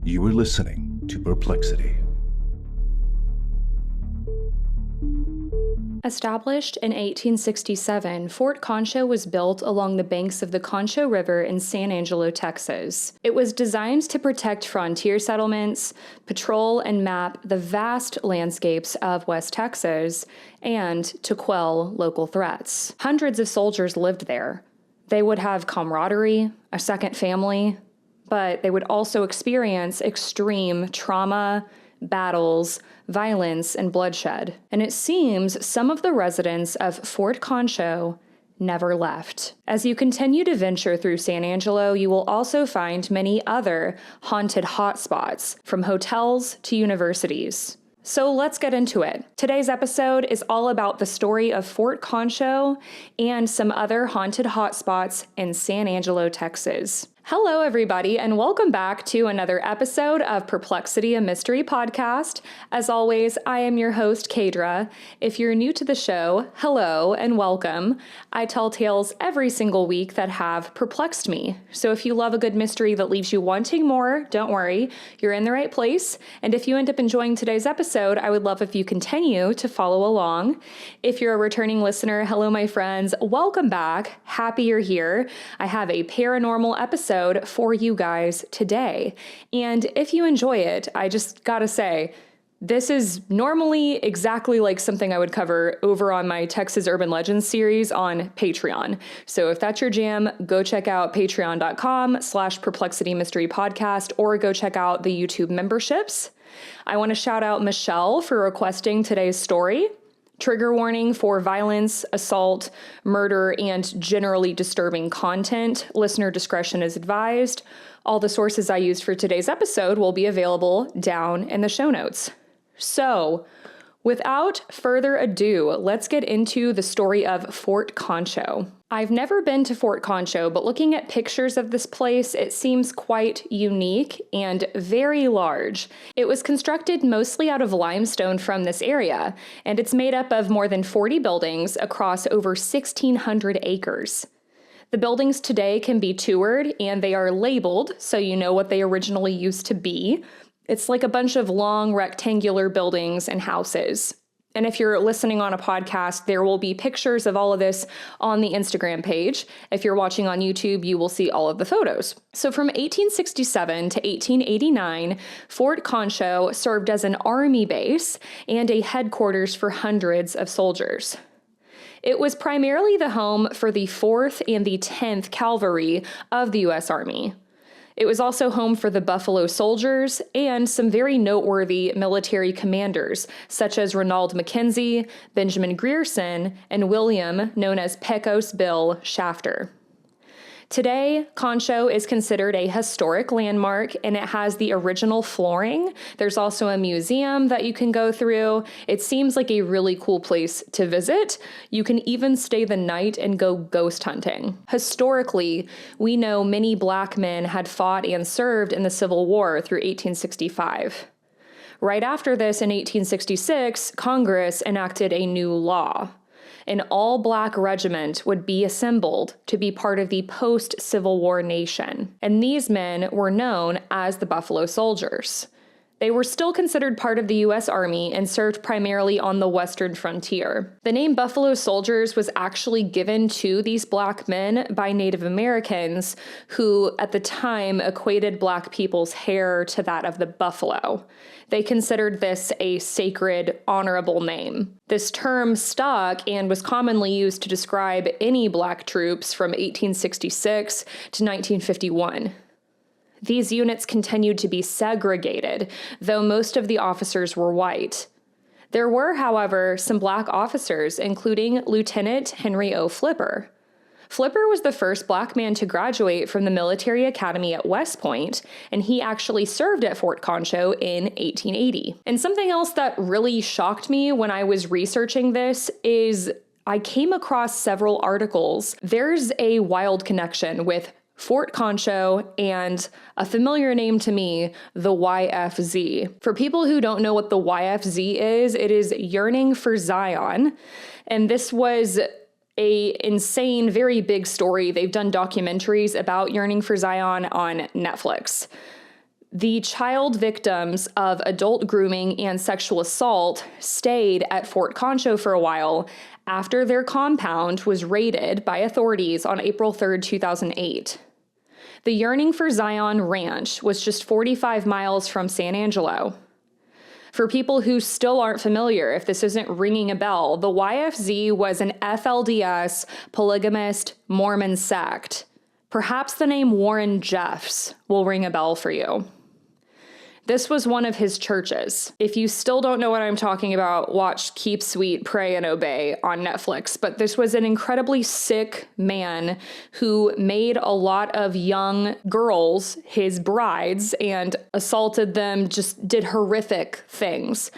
You are listening to Perplexity. Established in 1867, Fort Concho was built along the banks of the Concho River in San Angelo, Texas. It was designed to protect frontier settlements, patrol and map the vast landscapes of West Texas, and to quell local threats. Hundreds of soldiers lived there. They would have camaraderie, a second family, but they would also experience extreme trauma, battles, violence, and bloodshed. And it seems some of the residents of Fort Concho never left. As you continue to venture through San Angelo, you will also find many other haunted hotspots, from hotels to universities. So let's get into it. Today's episode is all about the story of Fort Concho and some other haunted hotspots in San Angelo, Texas. Hello, everybody, and welcome back to another episode of Perplexity, a Mystery Podcast. As always, I am your host, Kadra. If you're new to the show, hello and welcome. I tell tales every single week that have perplexed me. So if you love a good mystery that leaves you wanting more, don't worry, you're in the right place. And if you end up enjoying today's episode, I would love if you continue to follow along. If you're a returning listener, hello, my friends. Welcome back. Happy you're here. I have a paranormal episode for you guys today. And if you enjoy it, I just gotta say, this is normally exactly like something I would cover over on my Texas Urban Legends series on Patreon. So if that's your jam, go check out patreon.com/Perplexity Mystery Podcast, or go check out the YouTube memberships. I want to shout out Michelle for requesting today's story. Trigger warning for violence, assault, murder, and generally disturbing content. Listener discretion is advised. All the sources I used for today's episode will be available down in the show notes. So, without further ado, let's get into the story of Fort Concho. I've never been to Fort Concho, but looking at pictures of this place, it seems quite unique and very large. It was constructed mostly out of limestone from this area, and it's made up of more than 40 buildings across over 1,600 acres. The buildings today can be toured, and they are labeled so you know what they originally used to be. It's like a bunch of long rectangular buildings and houses. And if you're listening on a podcast, there will be pictures of all of this on the Instagram page. If you're watching on YouTube, you will see all of the photos. So from 1867 to 1889, Fort Concho served as an army base and a headquarters for hundreds of soldiers. It was primarily the home for the 4th and the 10th Cavalry of the U.S. Army. It was also home for the Buffalo Soldiers and some very noteworthy military commanders, such as Ronald McKenzie, Benjamin Grierson, and William, known as Pecos Bill, Shafter. Today, Concho is considered a historic landmark, and it has the original flooring. There's also a museum that you can go through. It seems like a really cool place to visit. You can even stay the night and go ghost hunting. Historically, we know many Black men had fought and served in the Civil War through 1865. Right after this, in 1866, Congress enacted a new law. An all-Black regiment would be assembled to be part of the post-Civil War nation, and these men were known as the Buffalo Soldiers. They were still considered part of the U.S. Army and served primarily on the western frontier. The name Buffalo Soldiers was actually given to these Black men by Native Americans who, at the time, equated Black people's hair to that of the buffalo. They considered this a sacred, honorable name. This term stuck and was commonly used to describe any Black troops from 1866 to 1951. These units continued to be segregated, though most of the officers were white. There were, however, some Black officers, including Lieutenant Henry O. Flipper. Flipper was the first Black man to graduate from the military academy at West Point, and he actually served at Fort Concho in 1880. And something else that really shocked me when I was researching this is I came across several articles. There's a wild connection with Fort Concho and a familiar name to me, the YFZ. For people who don't know what the YFZ is, it is Yearning for Zion. And this was a insane, very big story. They've done documentaries about Yearning for Zion on Netflix. The child victims of adult grooming and sexual assault stayed at Fort Concho for a while after their compound was raided by authorities on April 3rd, 2008. The Yearning for Zion Ranch was just 45 miles from San Angelo. For people who still aren't familiar, if this isn't ringing a bell, the YFZ was an FLDS polygamist Mormon sect. Perhaps the name Warren Jeffs will ring a bell for you. This was one of his churches. If you still don't know what I'm talking about, watch Keep Sweet, Pray and Obey on Netflix. But this was an incredibly sick man who made a lot of young girls his brides and assaulted them, just did horrific things.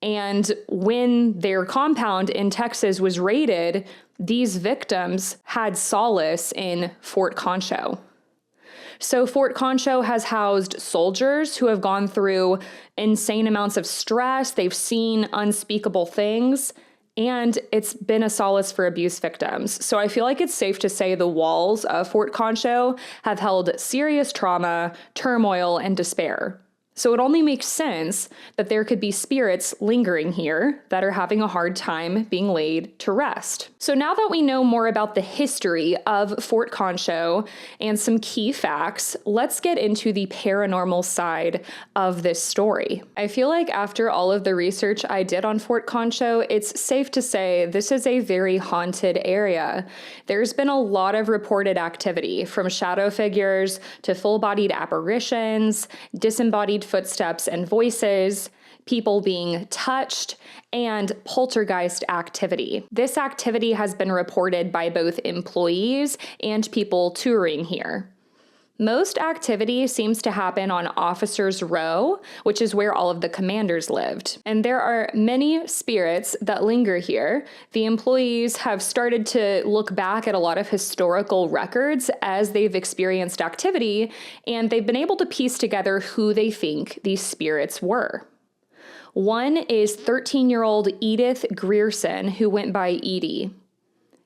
And when their compound in Texas was raided, these victims had solace in Fort Concho. So Fort Concho has housed soldiers who have gone through insane amounts of stress. They've seen unspeakable things, and it's been a solace for abuse victims. So I feel like it's safe to say the walls of Fort Concho have held serious trauma, turmoil, and despair. So it only makes sense that there could be spirits lingering here that are having a hard time being laid to rest. So now that we know more about the history of Fort Concho and some key facts, let's get into the paranormal side of this story. I feel like after all of the research I did on Fort Concho, it's safe to say this is a very haunted area. There's been a lot of reported activity, from shadow figures to full-bodied apparitions, disembodied footsteps and voices, people being touched, and poltergeist activity. This activity has been reported by both employees and people touring here. Most activity seems to happen on Officers Row, which is where all of the commanders lived. And there are many spirits that linger here. The employees have started to look back at a lot of historical records as they've experienced activity, and they've been able to piece together who they think these spirits were. One is 13-year-old Edith Grierson, who went by Edie.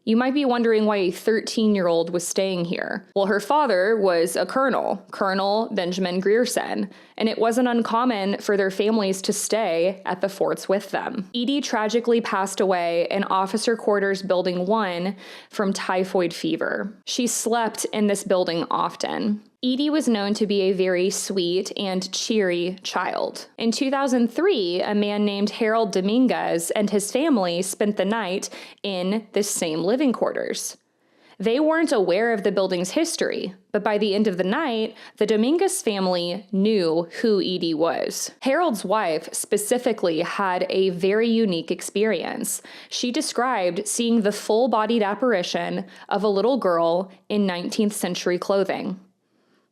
You might be wondering why a 13-year-old was staying here. Well, her father was a colonel, Colonel Benjamin Grierson, and it wasn't uncommon for their families to stay at the forts with them. Edie tragically passed away in Officer Quarters Building 1 from typhoid fever. She slept in this building often. Edie was known to be a very sweet and cheery child. In 2003, a man named Harold Dominguez and his family spent the night in this same living quarters. They weren't aware of the building's history, but by the end of the night, the Dominguez family knew who Edie was. Harold's wife specifically had a very unique experience. She described seeing the full-bodied apparition of a little girl in 19th century clothing.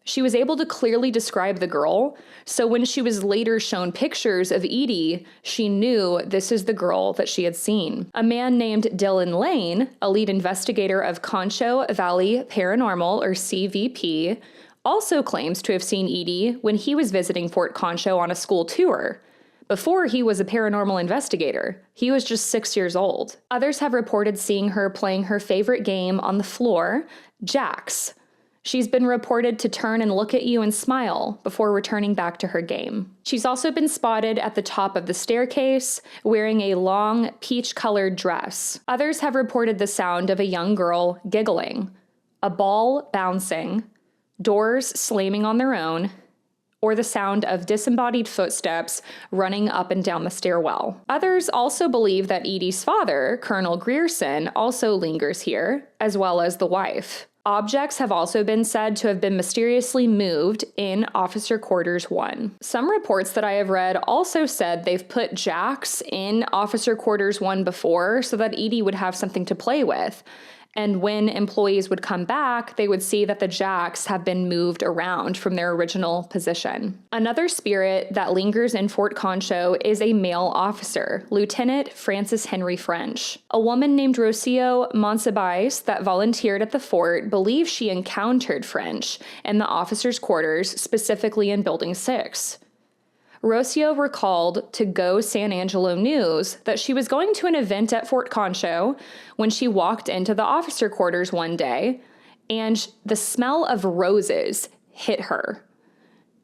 She was able to clearly describe the girl, so when she was later shown pictures of Edie, she knew this is the girl that she had seen. A man named Dylan Lane, a lead investigator of Concho Valley Paranormal, or CVP, also claims to have seen Edie when he was visiting Fort Concho on a school tour. Before he was a paranormal investigator, he was just 6 years old. Others have reported seeing her playing her favorite game on the floor, jacks. She's been reported to turn and look at you and smile before returning back to her game. She's also been spotted at the top of the staircase, wearing a long, peach-colored dress. Others have reported the sound of a young girl giggling, a ball bouncing, doors slamming on their own, or the sound of disembodied footsteps running up and down the stairwell. Others also believe that Edie's father, Colonel Grierson, also lingers here, as well as the wife. Objects have also been said to have been mysteriously moved in Officer Quarters 1. Some reports that I have read also said they've put jacks in Officer Quarters 1 before so that Edie would have something to play with. And when employees would come back, they would see that the jacks have been moved around from their original position. Another spirit that lingers in Fort Concho is a male officer, Lieutenant Francis Henry French. A woman named Rocio Monsibais that volunteered at the fort believes she encountered French in the officers' quarters, specifically in Building 6. Rocio recalled to Go San Angelo News that she was going to an event at Fort Concho when she walked into the officer quarters one day, and the smell of roses hit her.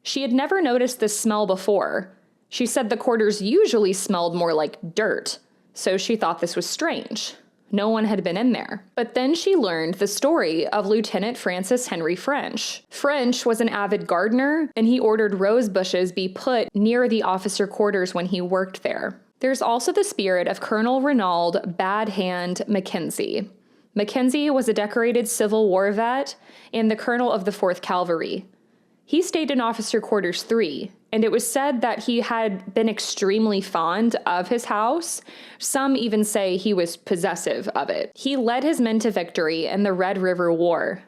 She had never noticed this smell before. She said the quarters usually smelled more like dirt, so she thought this was strange. No one had been in there. But then she learned the story of Lieutenant Francis Henry French. French was an avid gardener, and he ordered rose bushes be put near the officer quarters when he worked there. There's also the spirit of Colonel Ronald Bad Hand Mackenzie. Mackenzie was a decorated Civil War vet and the colonel of the 4th Cavalry. He stayed in Officer Quarters 3, and it was said that he had been extremely fond of his house. Some even say he was possessive of it. He led his men to victory in the Red River War.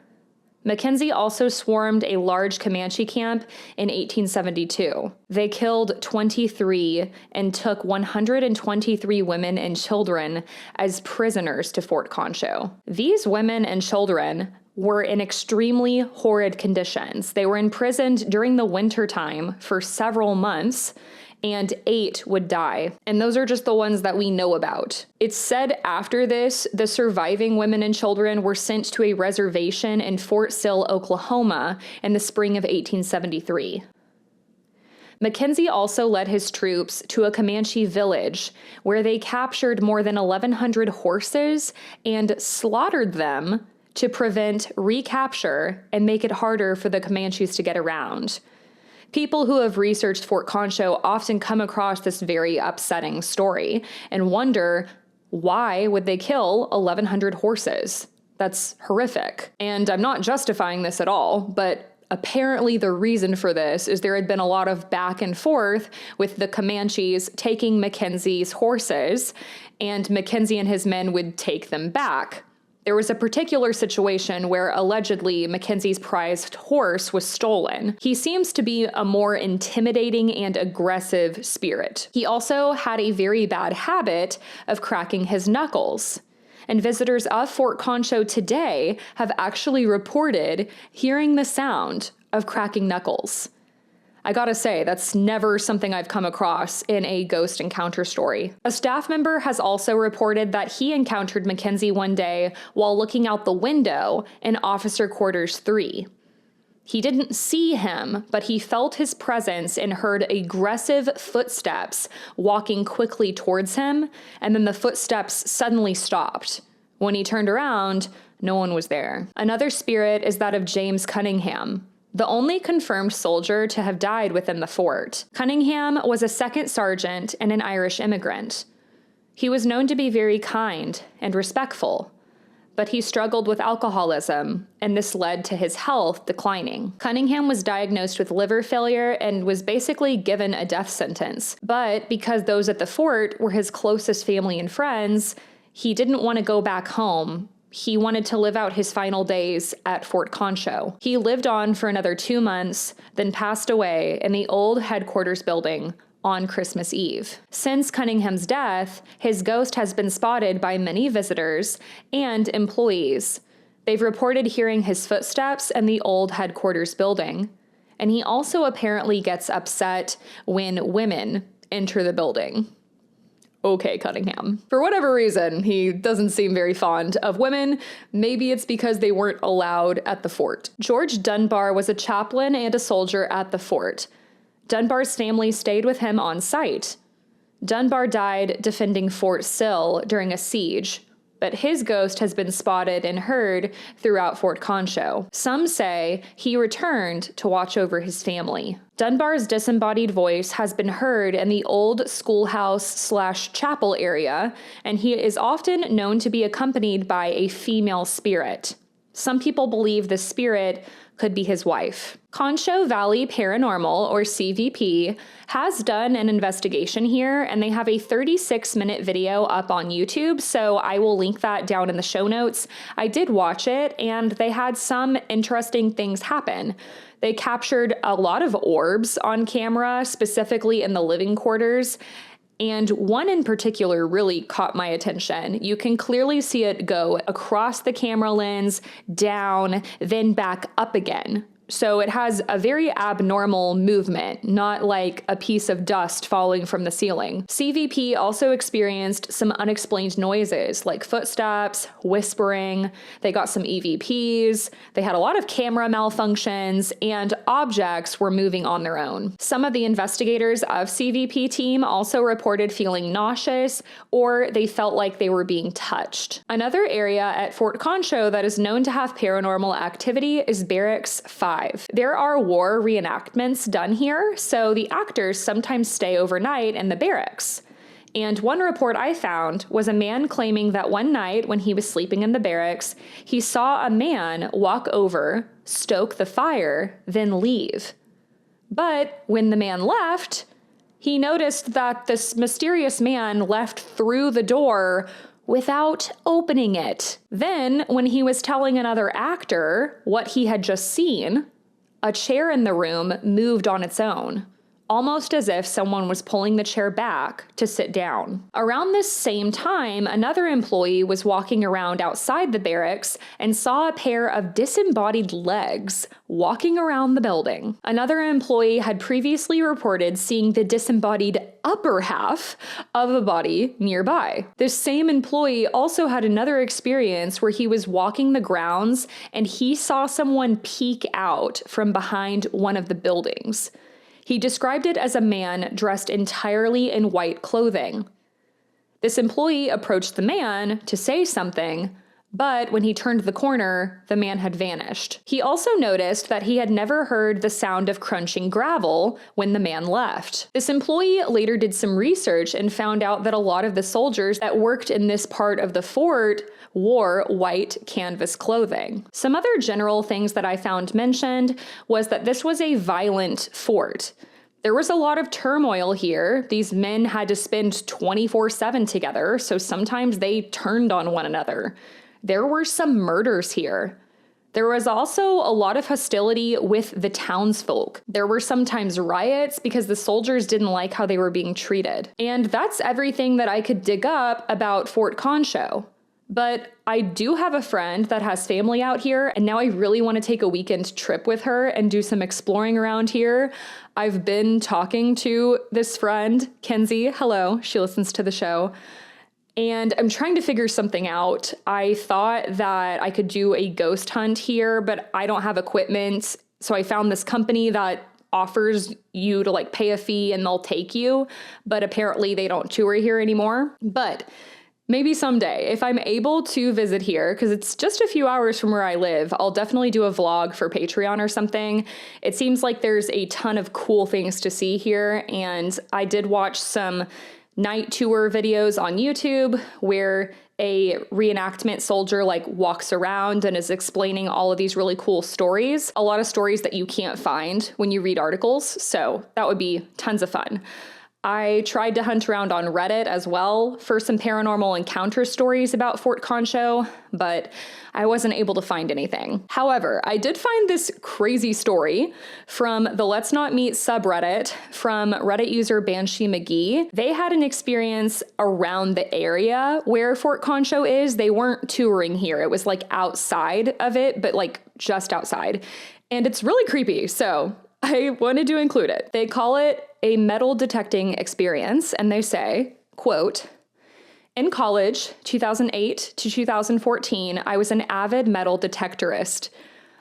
Mackenzie also swarmed a large Comanche camp in 1872. They killed 23 and took 123 women and children as prisoners to Fort Concho. These women and children were in extremely horrid conditions. They were imprisoned during the winter time for several months, and 8 would die. And those are just the ones that we know about. It's said after this, the surviving women and children were sent to a reservation in Fort Sill, Oklahoma in the spring of 1873. Mackenzie also led his troops to a Comanche village where they captured more than 1,100 horses and slaughtered them to prevent recapture and make it harder for the Comanches to get around. People who have researched Fort Concho often come across this very upsetting story and wonder, why would they kill 1,100 horses? That's horrific. And I'm not justifying this at all, but apparently the reason for this is there had been a lot of back and forth with the Comanches taking Mackenzie's horses, and Mackenzie and his men would take them back. There was a particular situation where allegedly Mackenzie's prized horse was stolen. He seems to be a more intimidating and aggressive spirit. He also had a very bad habit of cracking his knuckles. And visitors of Fort Concho today have actually reported hearing the sound of cracking knuckles. I gotta say, that's never something I've come across in a ghost encounter story. A staff member has also reported that he encountered Mackenzie one day while looking out the window in Officer Quarters 3. He didn't see him, but he felt his presence and heard aggressive footsteps walking quickly towards him, and then the footsteps suddenly stopped. When he turned around, no one was there. Another spirit is that of James Cunningham, the only confirmed soldier to have died within the fort. Cunningham was a second sergeant and an Irish immigrant. He was known to be very kind and respectful, but he struggled with alcoholism, and this led to his health declining. Cunningham was diagnosed with liver failure and was basically given a death sentence. But because those at the fort were his closest family and friends, he didn't want to go back home. He wanted to live out his final days at Fort Concho. He lived on for another 2 months, then passed away in the old headquarters building on Christmas Eve. Since Cunningham's death, his ghost has been spotted by many visitors and employees. They've reported hearing his footsteps in the old headquarters building, and he also apparently gets upset when women enter the building. Okay, Cunningham. For whatever reason, he doesn't seem very fond of women. Maybe it's because they weren't allowed at the fort. George Dunbar was a chaplain and a soldier at the fort. Dunbar's family stayed with him on site. Dunbar died defending Fort Sill during a siege, but his ghost has been spotted and heard throughout Fort Concho. Some say he returned to watch over his family. Dunbar's disembodied voice has been heard in the old schoolhouse/chapel area, and he is often known to be accompanied by a female spirit. Some people believe the spirit could be his wife. Concho Valley Paranormal, or CVP, has done an investigation here, and they have a 36-minute video up on YouTube, so I will link that down in the show notes. I did watch it, and they had some interesting things happen. They captured a lot of orbs on camera, specifically in the living quarters, and one in particular really caught my attention. You can clearly see it go across the camera lens, down, then back up again. So it has a very abnormal movement, not like a piece of dust falling from the ceiling. CVP also experienced some unexplained noises like footsteps, whispering. They got some EVPs. They had a lot of camera malfunctions, and objects were moving on their own. Some of the investigators of CVP team also reported feeling nauseous, or they felt like they were being touched. Another area at Fort Concho that is known to have paranormal activity is Barracks 5. There are war reenactments done here, so the actors sometimes stay overnight in the barracks. And one report I found was a man claiming that one night when he was sleeping in the barracks, he saw a man walk over, stoke the fire, then leave. But when the man left, he noticed that this mysterious man left through the door without opening it. Then, when he was telling another actor what he had just seen, a chair in the room moved on its own, almost as if someone was pulling the chair back to sit down. Around this same time, another employee was walking around outside the barracks and saw a pair of disembodied legs walking around the building. Another employee had previously reported seeing the disembodied upper half of a body nearby. This same employee also had another experience where he was walking the grounds and he saw someone peek out from behind one of the buildings. He described it as a man dressed entirely in white clothing. This employee approached the man to say something, but when he turned the corner, the man had vanished. He also noticed that he had never heard the sound of crunching gravel when the man left. This employee later did some research and found out that a lot of the soldiers that worked in this part of the fort wore white canvas clothing. Some other general things that I found mentioned was that this was a violent fort. There was a lot of turmoil here. These men had to spend 24/7 together, so sometimes they turned on one another. There were some murders here. There was also a lot of hostility with the townsfolk. There were sometimes riots because the soldiers didn't like how they were being treated. And that's everything that I could dig up about Fort Concho. But I do have a friend that has family out here, and now I really want to take a weekend trip with her and do some exploring around here. I've been talking to this friend, Kenzie. Hello, she listens to the show. And I'm trying to figure something out. I thought that I could do a ghost hunt here, but I don't have equipment. So I found this company that offers you to like pay a fee and they'll take you, but apparently they don't tour here anymore. But maybe someday, if I'm able to visit here, because it's just a few hours from where I live, I'll definitely do a vlog for Patreon or something. It seems like there's a ton of cool things to see here, and I did watch some night tour videos on YouTube where a reenactment soldier like walks around and is explaining all of these really cool stories. A lot of stories that you can't find when you read articles, so that would be tons of fun. I tried to hunt around on Reddit as well for some paranormal encounter stories about Fort Concho, but I wasn't able to find anything. However, I did find this crazy story from the Let's Not Meet subreddit from Reddit user Banshee McGee. They had an experience around the area where Fort Concho is. They weren't touring here. It was like outside of it, but like just outside. And it's really creepy, so I wanted to include it. They call it a metal detecting experience, and they say, quote, "In college, 2008 to 2014, I was an avid metal detectorist.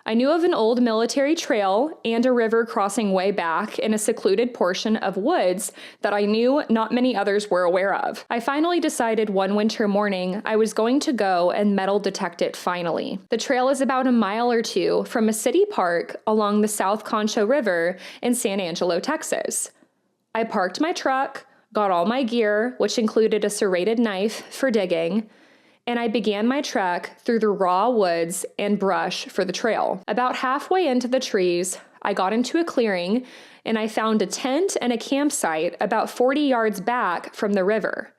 I knew of an old military trail and a river crossing way back in a secluded portion of woods that I knew not many others were aware of. I finally decided one winter morning I was going to go and metal detect it finally. The trail is about a mile or two from a city park along the South Concho River in San Angelo, Texas. I parked my truck, got all my gear, which included a serrated knife for digging, and I began my trek through the raw woods and brush for the trail. About halfway into the trees, I got into a clearing, and I found a tent and a campsite about 40 yards back from the river.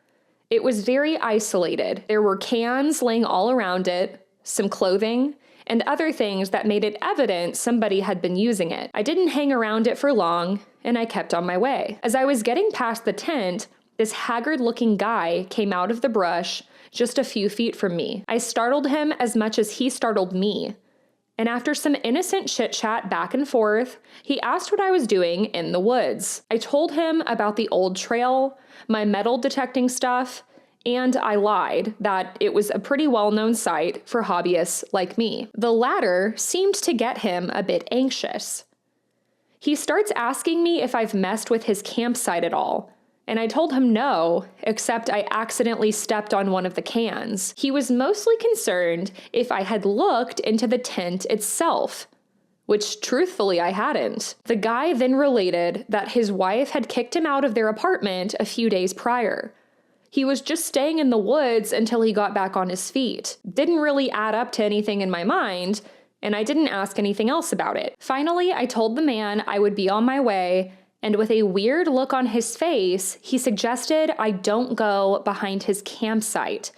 It was very isolated. There were cans laying all around it, some clothing, and other things that made it evident somebody had been using it. I didn't hang around it for long, and I kept on my way. As I was getting past the tent, this haggard-looking guy came out of the brush just a few feet from me. I startled him as much as he startled me, And after some innocent chit-chat back and forth, he asked what I was doing in the woods. I told him about the old trail, my metal detecting stuff, and I lied that it was a pretty well-known site for hobbyists like me. The latter seemed to get him a bit anxious. He starts asking me if I've messed with his campsite at all, and I told him no, except I accidentally stepped on one of the cans. He was mostly concerned if I had looked into the tent itself, which truthfully I hadn't. The guy then related that his wife had kicked him out of their apartment a few days prior. He was just staying in the woods until he got back on his feet. Didn't really add up to anything in my mind, and I didn't ask anything else about it. Finally, I told the man I would be on my way, and with a weird look on his face, he suggested I don't go behind his campsite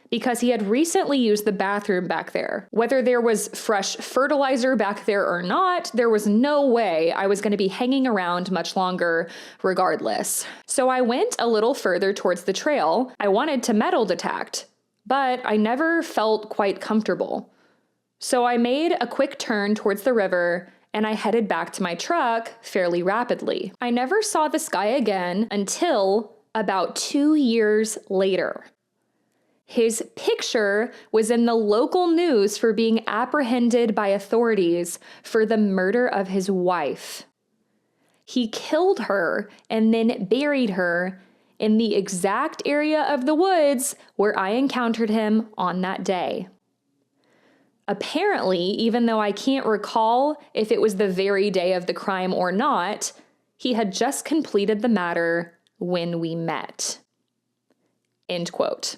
because he had recently used the bathroom back there. Whether there was fresh fertilizer back there or not, there was no way I was going to be hanging around much longer regardless. So I went a little further towards the trail. I wanted to metal detect, but I never felt quite comfortable. So I made a quick turn towards the river and I headed back to my truck fairly rapidly. I never saw this guy again until about 2 years later. His picture was in the local news for being apprehended by authorities for the murder of his wife. He killed her and then buried her in the exact area of the woods where I encountered him on that day. Apparently, even though I can't recall if it was the very day of the crime or not, he had just completed the matter when we met. End quote.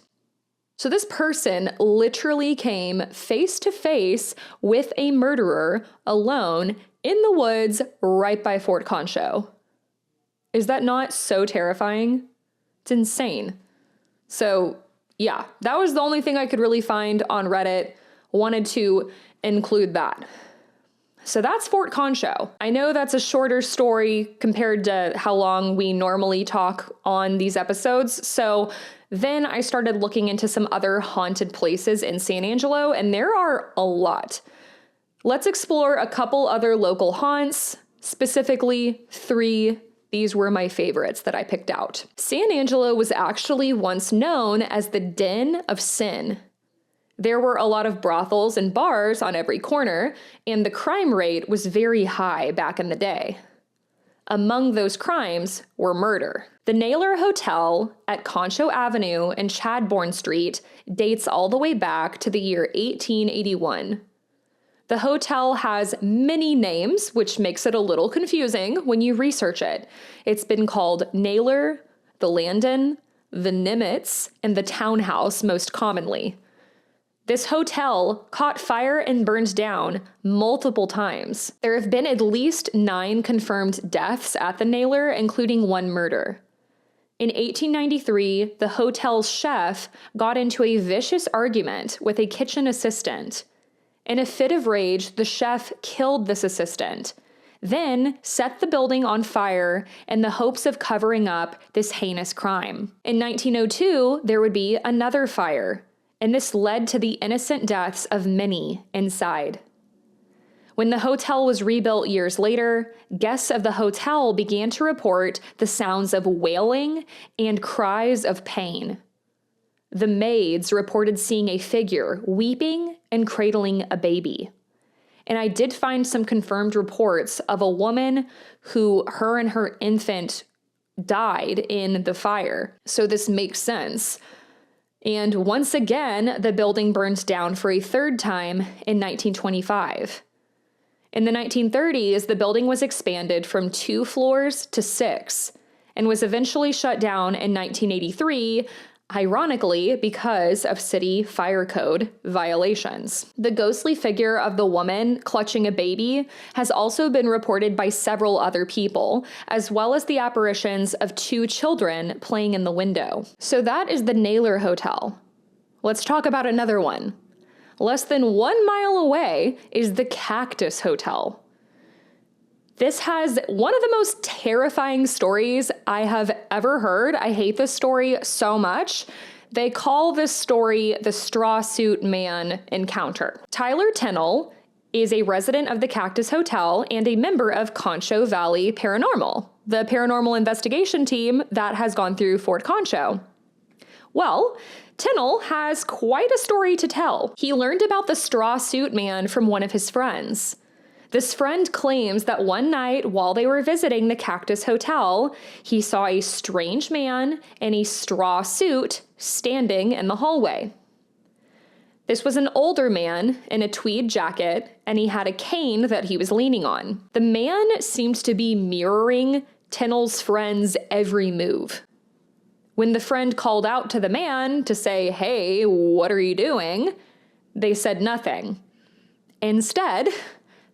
So this person literally came face to face with a murderer alone in the woods right by Fort Concho. Is that not so terrifying? It's insane. So yeah, that was the only thing I could really find on Reddit. Wanted to include that. So that's Fort Concho. I know that's a shorter story compared to how long we normally talk on these episodes. So then I started looking into some other haunted places in San Angelo, and there are a lot. Let's explore a couple other local haunts, specifically 3. These were my favorites that I picked out. San Angelo was actually once known as the Den of Sin. There were a lot of brothels and bars on every corner, and the crime rate was very high back in the day. Among those crimes were murder. The Naylor Hotel at Concho Avenue and Chadbourne Street dates all the way back to the year 1881. The hotel has many names, which makes it a little confusing when you research it. It's been called Naylor, the Landon, the Nimitz, and the Townhouse most commonly. This hotel caught fire and burned down multiple times. There have been at least 9 confirmed deaths at the Naylor, including 1 murder. In 1893, the hotel's chef got into a vicious argument with a kitchen assistant. In a fit of rage, the chef killed this assistant, then set the building on fire in the hopes of covering up this heinous crime. In 1902, there would be another fire, and this led to the innocent deaths of many inside. When the hotel was rebuilt years later, guests of the hotel began to report the sounds of wailing and cries of pain. The maids reported seeing a figure weeping and cradling a baby. And I did find some confirmed reports of a woman who her and her infant died in the fire. So this makes sense. And once again, the building burned down for a 3rd time in 1925. In the 1930s, the building was expanded from 2 floors to 6 and was eventually shut down in 1983, ironically because of city fire code violations. The ghostly figure of the woman clutching a baby has also been reported by several other people, as well as the apparitions of 2 children playing in the window. So that is the Naylor Hotel. Let's talk about another one. Less than 1 mile away is the Cactus Hotel. This has one of the most terrifying stories I have ever heard. I hate this story so much. They call this story the Straw Suit Man Encounter. Tyler Tennell is a resident of the Cactus Hotel and a member of Concho Valley Paranormal, the paranormal investigation team that has gone through Fort Concho. Well, Tinnell has quite a story to tell. He learned about the straw suit man from one of his friends. This friend claims that one night while they were visiting the Cactus Hotel, he saw a strange man in a straw suit standing in the hallway. This was an older man in a tweed jacket, and he had a cane that he was leaning on. The man seemed to be mirroring Tinnell's friend's every move. When the friend called out to the man to say, "Hey, what are you doing?" they said nothing. Instead,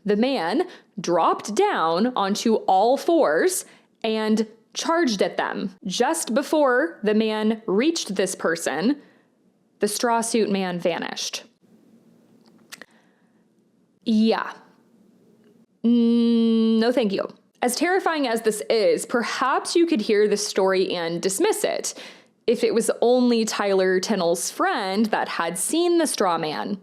the man dropped down onto all fours and charged at them. Just before the man reached this person, the straw suit man vanished. Yeah. No, thank you. As terrifying as this is, perhaps you could hear this story and dismiss it if it was only Tyler Tinnell's friend that had seen the straw man.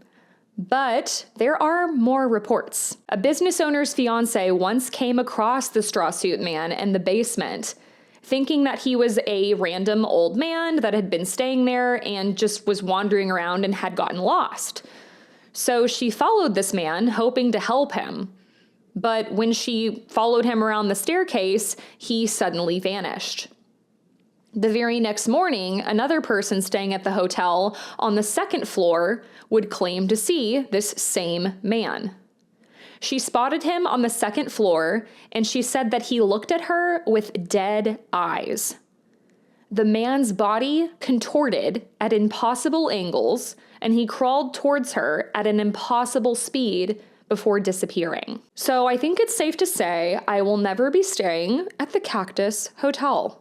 But there are more reports. A business owner's fiance once came across the straw suit man in the basement, thinking that he was a random old man that had been staying there and just was wandering around and had gotten lost. So she followed this man, hoping to help him. But when she followed him around the staircase, he suddenly vanished. The very next morning, another person staying at the hotel on the second floor would claim to see this same man. She spotted him on the second floor, and she said that he looked at her with dead eyes. The man's body contorted at impossible angles, and he crawled towards her at an impossible speed before disappearing. So I think it's safe to say I will never be staying at the Cactus Hotel.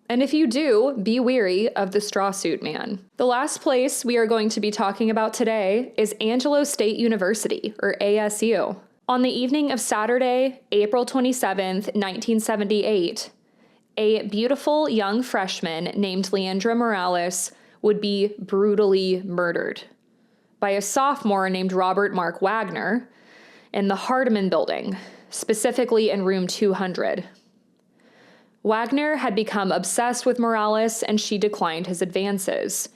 And if you do, be wary of the straw suit man. The last place we are going to be talking about today is Angelo State University, or ASU. On the evening of Saturday, April 27th, 1978, a beautiful young freshman named Leandra Morales would be brutally murdered by a sophomore named Robert Mark Wagner in the Hardeman building, specifically in room 200. Wagner had become obsessed with Morales, and she declined his advances.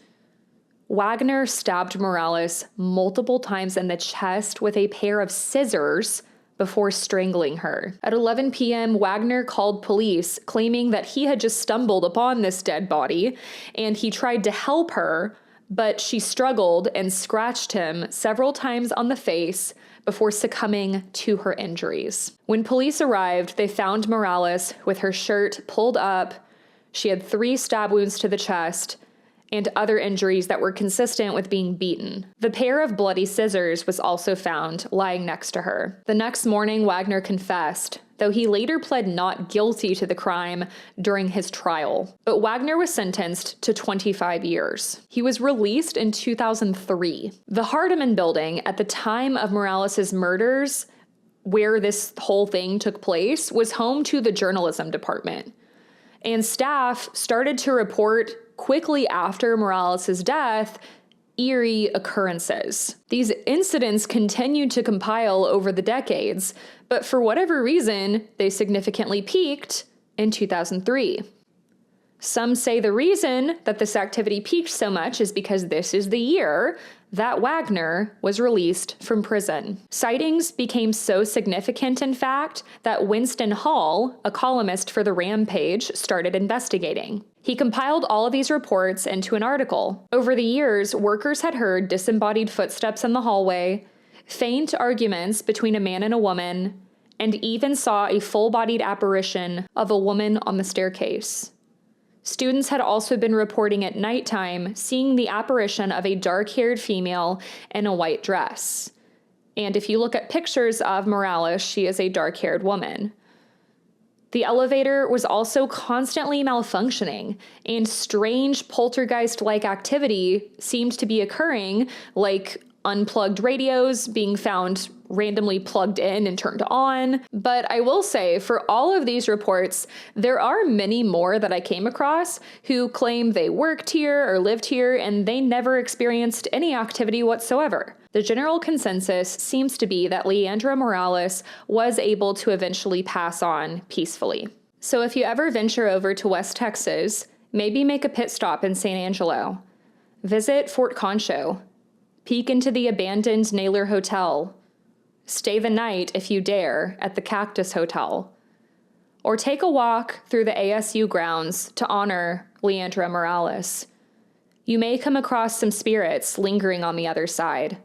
Wagner stabbed Morales multiple times in the chest with a pair of scissors before strangling her. At 11 p.m., Wagner called police, claiming that he had just stumbled upon this dead body, and he tried to help her, but she struggled and scratched him several times on the face before succumbing to her injuries. When police arrived, they found Morales with her shirt pulled up. She had 3 stab wounds to the chest and other injuries that were consistent with being beaten. The pair of bloody scissors was also found lying next to her. The next morning, Wagner confessed, though he later pled not guilty to the crime during his trial. But Wagner was sentenced to 25 years. He was released in 2003. The Hardeman building, at the time of Morales' murders, where this whole thing took place, was home to the journalism department. And staff started to report quickly after Morales' death eerie occurrences. These incidents continued to compile over the decades, but for whatever reason, they significantly peaked in 2003. Some say the reason that this activity peaked so much is because this is the year that Wagner was released from prison. Sightings became so significant, in fact, that Winston Hall, a columnist for the Rampage, started investigating. He compiled all of these reports into an article. Over the years, workers had heard disembodied footsteps in the hallway, faint arguments between a man and a woman, and even saw a full-bodied apparition of a woman on the staircase. Students had also been reporting at nighttime seeing the apparition of a dark-haired female in a white dress. And if you look at pictures of Morales, she is a dark-haired woman. The elevator was also constantly malfunctioning, and strange poltergeist-like activity seemed to be occurring, like unplugged radios being found randomly plugged in and turned on. But I will say, for all of these reports, there are many more that I came across who claim they worked here or lived here and they never experienced any activity whatsoever. The general consensus seems to be that Leandra Morales was able to eventually pass on peacefully. So if you ever venture over to West Texas, maybe make a pit stop in San Angelo. Visit Fort Concho. Peek into the abandoned Naylor Hotel. Stay the night, if you dare, at the Cactus Hotel. Or take a walk through the ASU grounds to honor Leandra Morales. You may come across some spirits lingering on the other side.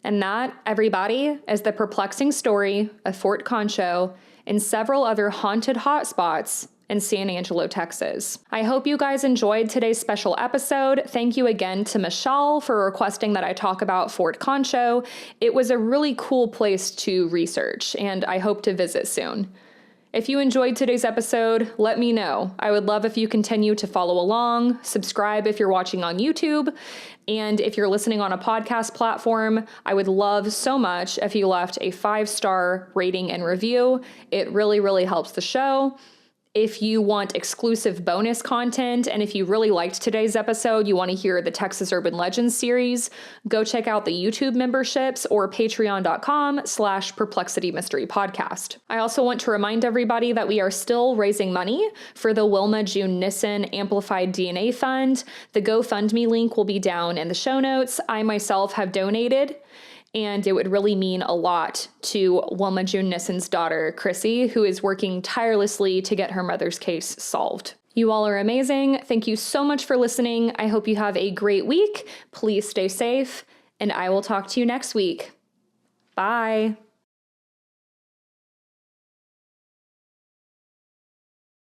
And that, everybody, is the perplexing story of Fort Concho and several other haunted hotspots in San Angelo, Texas. I hope you guys enjoyed today's special episode. Thank you again to Michelle for requesting that I talk about Fort Concho. It was a really cool place to research, and I hope to visit soon. If you enjoyed today's episode, let me know. I would love if you continue to follow along, subscribe if you're watching on YouTube, and if you're listening on a podcast platform, I would love so much if you left a 5-star rating and review. It really, really helps the show. If you want exclusive bonus content, and if you really liked today's episode, you want to hear the Texas Urban Legends series, go check out the YouTube memberships or patreon.com/Perplexity Mystery Podcast. I also want to remind everybody that we are still raising money for the Wilma June Nissen Amplified DNA Fund. The GoFundMe link will be down in the show notes. I myself have donated, and it would really mean a lot to Wilma June Nissen's daughter, Chrissy, who is working tirelessly to get her mother's case solved. You all are amazing. Thank you so much for listening. I hope you have a great week. Please stay safe, and I will talk to you next week. Bye.